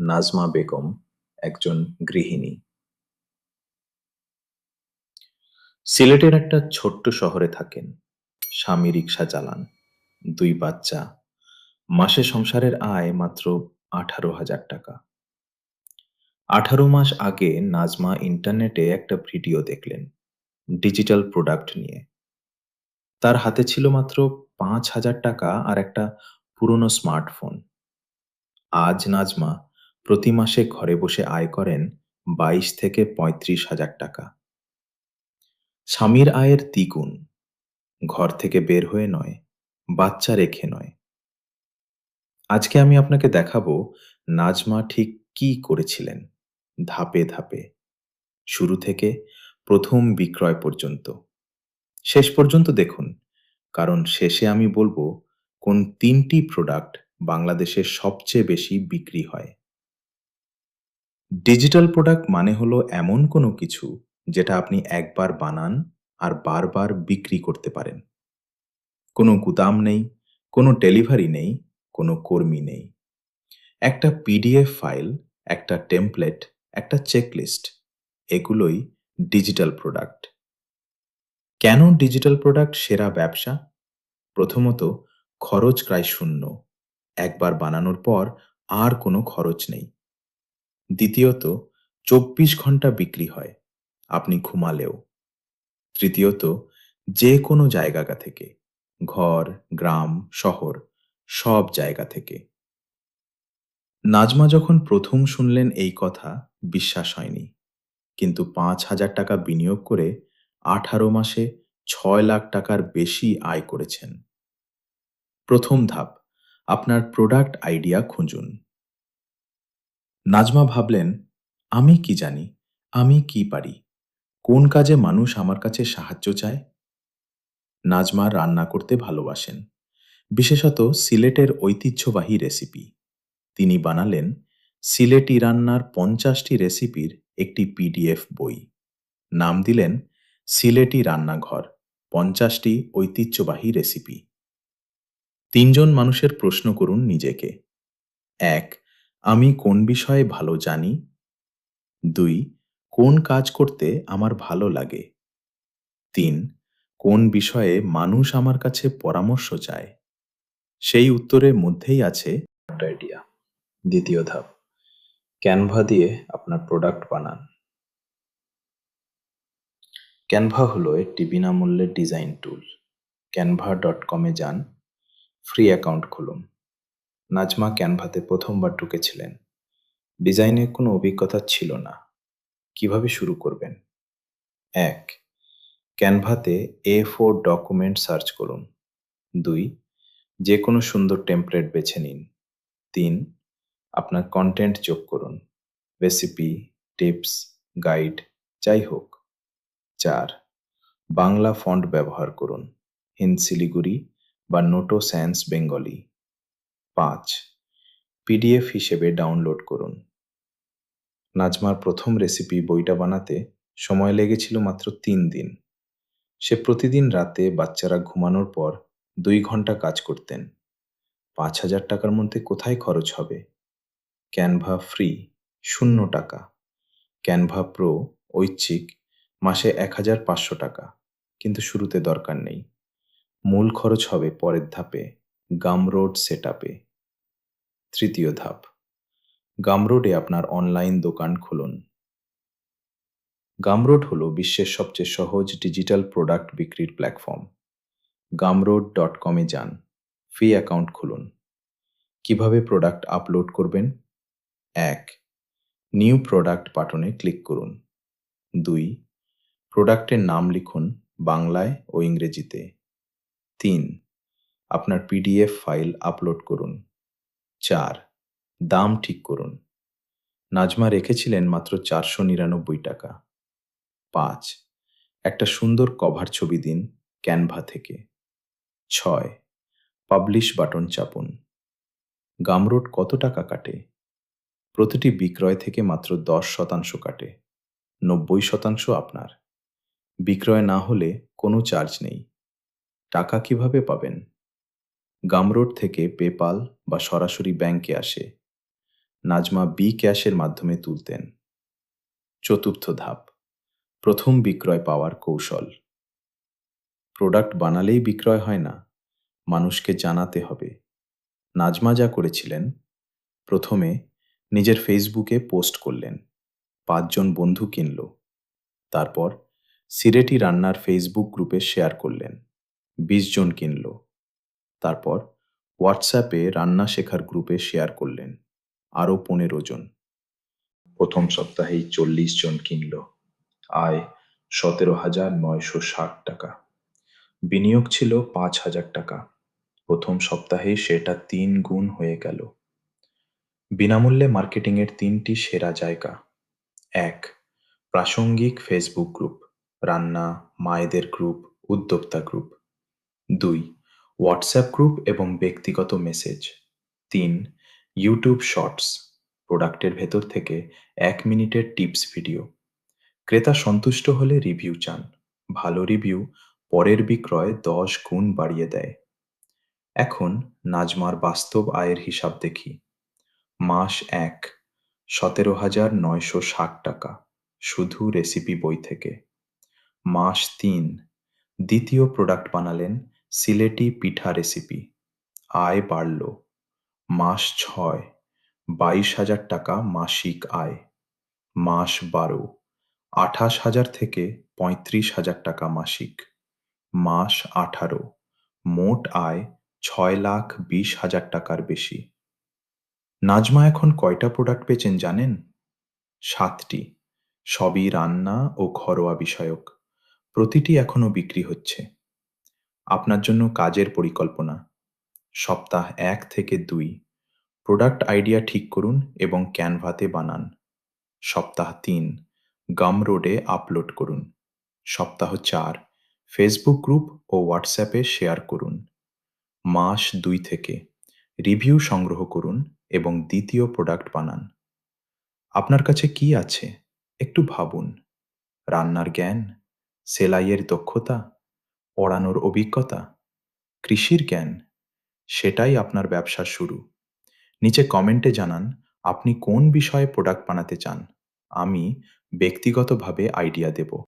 নাজমা বেগম একজন গৃহিণী। সিলেটের একটা ছোট্ট শহরে থাকেন। স্বামী রিক্সা চালান, 2 বাচ্চা। মাসে সংসারের আয় মাত্র 18,000 টাকা। 18 মাস আগে নাজমা ইন্টারনেটে একটা ভিডিও দেখলেন ডিজিটাল প্রোডাক্ট নিয়ে। তার হাতে ছিল মাত্র 5,000 টাকা আর একটা পুরনো স্মার্টফোন। আজ নাজমা প্রতি মাসে ঘরে বসে আয় করেন 22 থেকে 35,000 টাকা। স্বামীর আয়ের দ্বিগুণ। ঘর থেকে বের হয়ে নয়, বাচ্চা রেখে নয়। আজকে আমি আপনাকে দেখাবো নাজমা ঠিক কি করেছিলেন, ধাপে ধাপে, শুরু থেকে প্রথম বিক্রয় পর্যন্ত। শেষ পর্যন্ত দেখুন, কারণ শেষে আমি বলবো কোন 3টি প্রোডাক্ট বাংলাদেশে সবচেয়ে বেশি বিক্রি হয়। ডিজিটাল প্রোডাক্ট মানে হলো এমন কোনো কিছু যেটা আপনি একবার বানান আর বারবার বিক্রি করতে পারেন। কোনো গুদাম নেই, কোনো ডেলিভারি নেই, কোনো কর্মী নেই। একটা পিডিএফ ফাইল, একটা টেমপ্লেট, একটা চেকলিস্ট, এগুলোই ডিজিটাল প্রোডাক্ট। কেন ডিজিটাল প্রোডাক্ট সেরা ব্যবসা? প্রথমত, খরচ প্রায় শূন্য। একবার বানানোর পর আর কোনো খরচ নেই। দ্বিতীয়ত, 24 ঘন্টা বিক্রি হয়, আপনি ঘুমালেও। তৃতীয়ত, যে কোনো জায়গা থেকে, ঘর, গ্রাম, শহর, সব জায়গা থেকে। নাজমা যখন প্রথম শুনলেন এই কথা, বিশ্বাস হয়নি। কিন্তু 5,000 টাকা বিনিয়োগ করে 18 মাসে 6 লাখ টাকার বেশি আয় করেছেন। প্রথম ধাপ, আপনার প্রোডাক্ট আইডিয়া খুঁজুন। নাজমা ভাবলেন, আমি কি জানি, আমি কি পারি, কোন কাজে মানুষ আমার কাছে সাহায্য চায়। নাজমা রান্না করতে ভালোবাসেন, বিশেষত সিলেটের ঐতিহ্যবাহী রেসিপি। তিনি বানালেন সিলেটি রান্নার 50টি রেসিপির একটি পিডিএফ বই। নাম দিলেন সিলেটি রান্নাঘর, 50টি ঐতিহ্যবাহী রেসিপি। 3জন মানুষের প্রশ্ন করুন নিজেকে। 1, আমি কোন বিষয়ে ভালো জানি? 2, কোন কাজ করতে আমার ভালো লাগে? 3, কোন বিষয়ে মানুষ আমার কাছে পরামর্শ চায়? সেই উত্তরের মধ্যেই আছে আইডিয়া। দ্বিতীয় ধাপ, ক্যানভা দিয়ে আপনার প্রোডাক্ট বানান। ক্যানভা হলো একটি বিনামূল্যের ডিজাইন টুল। canva.com-এ যান, ফ্রি অ্যাকাউন্ট খুলুন। নাজমা ক্যানভাতে প্রথমবার ঢুকেছিলেন। ডিজাইনের কোনো অভিজ্ঞতা ছিল না। কিভাবে শুরু করবেন? 1, ক্যানভাতে A4 ডকুমেন্ট সার্চ করুন। 2, যে কোনো সুন্দর টেমপ্লেট বেছে নিন। 3, আপনার কন্টেন্ট যোগ করুন, রেসিপি, টিপস, গাইড, যাই হোক। 4, বাংলা ফন্ট ব্যবহার করুন, হিন্দ শিলিগুড়ি বা নোটো স্যান্স বেঙ্গলি। 5, পিডিএফ হিসেবে ডাউনলোড করুন। নাজমার প্রথম রেসিপি বইটা বানাতে সময় লেগেছিল মাত্র 3 দিন। সে প্রতিদিন রাতে বাচ্চারা ঘুমানোর পর 2 ঘন্টা কাজ করতেন। 5,000 টাকার মধ্যে কোথায় খরচ হবে? ক্যানভা ফ্রি, 0 টাকা। ক্যানভা প্রো ঐচ্ছিক, মাসে 1,500 টাকা। কিন্তু শুরুতে দরকার নেই। মূল খরচ হবে পরের ধাপে, গামরোড সেটআপে। তৃতীয় ধাপ, গামরোডে আপনার অনলাইন দোকান খুলুন। গামরোড হলো বিশ্বের সবচেয়ে সহজ ডিজিটাল প্রোডাক্ট বিক্রির প্ল্যাটফর্ম। gumroad.com-এ যান, ফ্রি অ্যাকাউন্ট খুলুন। কিভাবে প্রোডাক্ট আপলোড করবেন? 1, নিউ প্রোডাক্ট বাটনে ক্লিক করুন। 2, প্রোডাক্টের নাম লিখুন বাংলায় ও ইংরেজিতে। 3, আপনার পিডিএফ ফাইল আপলোড করুন। 4, দাম ঠিক করুন। নাজমা রেখেছিলেন মাত্র 499 টাকা। 5, একটা সুন্দর কভার ছবি দিন ক্যানভা থেকে। 6, পাবলিশ বাটন চাপুন। গামরোড কত টাকা কাটে? প্রতিটি বিক্রয় থেকে মাত্র 10% কাটে। 90% আপনার। বিক্রয় না হলে কোনো চার্জ নেই। টাকা কিভাবে পাবেন? গামরোড থেকে পেপাল বা সরাসরি ব্যাংকে আসে। নাজমা ক্যাশের মাধ্যমে তুলতেন। চতুর্থ ধাপ, প্রথম বিক্রয় পাওয়ার কৌশল। প্রোডাক্ট বানালেই বিক্রয় হয় না, মানুষকে জানাতে হবে। নাজমা যা করেছিলেন, প্রথমে নিজের ফেসবুকে পোস্ট করলেন, ৫ জন বন্ধু কিনল। তারপর সিরেটি রান্নার ফেসবুক গ্রুপে শেয়ার করলেন, ২০ জন কিনল। তারপর হোয়াটসঅ্যাপে রান্না শেখার গ্রুপে শেয়ার করলেন, আরও ১৫ জন। প্রথম সপ্তাহেই ৪০ জন কিনল, আয় ১৭,৯৬০ টাকা। বিনিয়োগ ছিল ৫,০০০ টাকা। প্রথম সপ্তাহেই সেটা ৩ গুণ হয়ে গেল। বিনামূল্যে মার্কেটিংয়ের ৩টি সেরা জায়গা। ১. প্রাসঙ্গিক ফেসবুক গ্রুপ, রান্না, মায়েদের গ্রুপ, উদ্যোক্তা গ্রুপ। ২. হোয়াটসঅ্যাপ গ্রুপ এবং ব্যক্তিগত মেসেজ। ৩. ইউটিউব শর্টস, প্রোডাক্টের ভেতর থেকে ১ মিনিটের টিপস ভিডিও। ক্রেতা সন্তুষ্ট হলে রিভিউ চান। ভালো রিভিউ পরের বিক্রয় ১০ গুণ বাড়িয়ে দেয়। এখন নাজমার বাস্তব আয়ের হিসাব দেখি। মাস ১, ১৭,৯৬০ টাকা, শুধু রেসিপি বই থেকে। মাস ৩, দ্বিতীয় প্রোডাক্ট বানালেন, সিলেটি পিঠা রেসিপি। আয় বাড়ল। মাস ৬, ২২,০০০ টাকা মাসিক আয়। মাস ১২, ২৮,০০০ থেকে ৩৫,০০০ টাকা মাসিক। মাস ১৮, মোট আয় ৬,২০,০০০ টাকার বেশি। নাজমা এখন কয়টা প্রোডাক্ট বেচেন জানেন? ৭টি, সবই রান্না ও ঘরোয়া বিষয়ক। প্রতিটি এখনো বিক্রি হচ্ছে। আপনার জন্য কাজের পরিকল্পনা। সপ্তাহ ১ থেকে ২, প্রোডাক্ট আইডিয়া ঠিক করুন এবং ক্যানভাতে বানান। সপ্তাহ ৩, গামরোডে আপলোড করুন। সপ্তাহ ৪, ফেসবুক গ্রুপ ও হোয়াটসঅ্যাপে শেয়ার করুন। মাস ২ থেকে, রিভিউ সংগ্রহ করুন এবং দ্বিতীয় প্রোডাক্ট বানান। আপনার কাছে কি আছে? একটু ভাবুন। রান্নার জ্ঞান, সেলাইয়ের দক্ষতা, পড়ানোর অভিজ্ঞতা, কৃষির জ্ঞান। সেটাই আপনার ব্যবসার শুরু। নিচে কমেন্টে জানান আপনি কোন বিষয়ে প্রোডাক্ট বানাতে চান। আমি ব্যক্তিগতভাবে আইডিয়া দেব।